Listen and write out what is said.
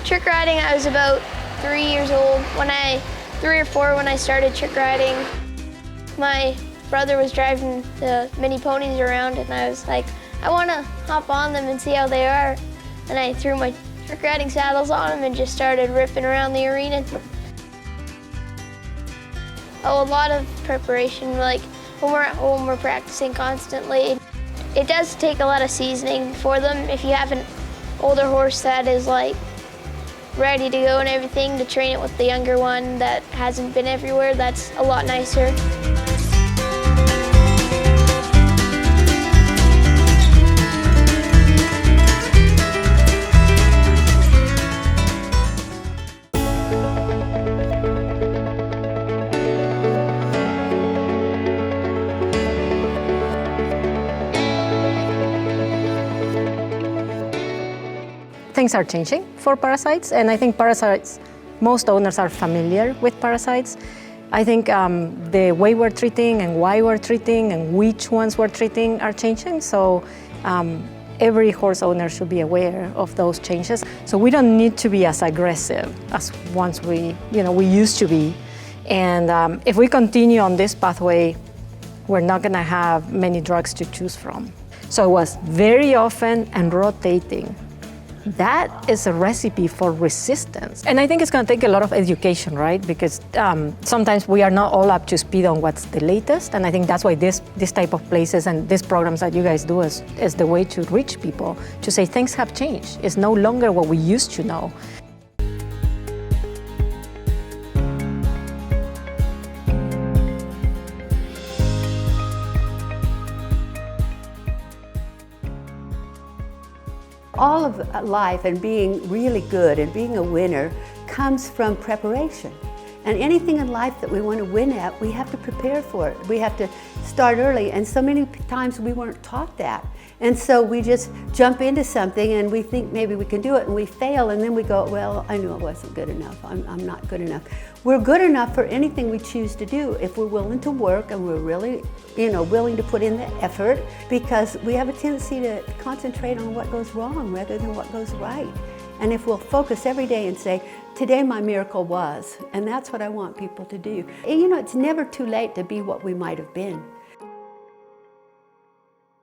Trick riding, I was about 3 years old. 3 or 4 when I started trick riding. My brother was driving the mini ponies around and I was like, I want to hop on them and see how they are. And I threw my trick riding saddles on them and just started ripping around the arena. Oh, a lot of preparation, like when we're at home, we're practicing constantly. It does take a lot of seasoning for them. If you have an older horse that is like ready to go and everything, to train it with the younger one that hasn't been everywhere, that's a lot nicer. Things are changing for parasites, and I think most owners are familiar with parasites. I think the way we're treating and why we're treating and which ones we're treating are changing, so every horse owner should be aware of those changes. So we don't need to be as aggressive as once we used to be. And if we continue on this pathway, we're not gonna have many drugs to choose from. So it was very often and rotating. That is a recipe for resistance. And I think it's going to take a lot of education, right? Because sometimes we are not all up to speed on what's the latest. And I think that's why this type of places and these programs that you guys do is the way to reach people, to say things have changed. It's no longer what we used to know. All of life and being really good and being a winner comes from preparation. And anything in life that we want to win at, we have to prepare for it. We have to start early, and so many times we weren't taught that. And so we just jump into something and we think maybe we can do it and we fail, and then we go, well, I knew it wasn't good enough. I'm not good enough. We're good enough for anything we choose to do if we're willing to work and we're really, willing to put in the effort, because we have a tendency to concentrate on what goes wrong rather than what goes right. And if we'll focus every day and say, today my miracle was, and that's what I want people to do. And it's never too late to be what we might have been.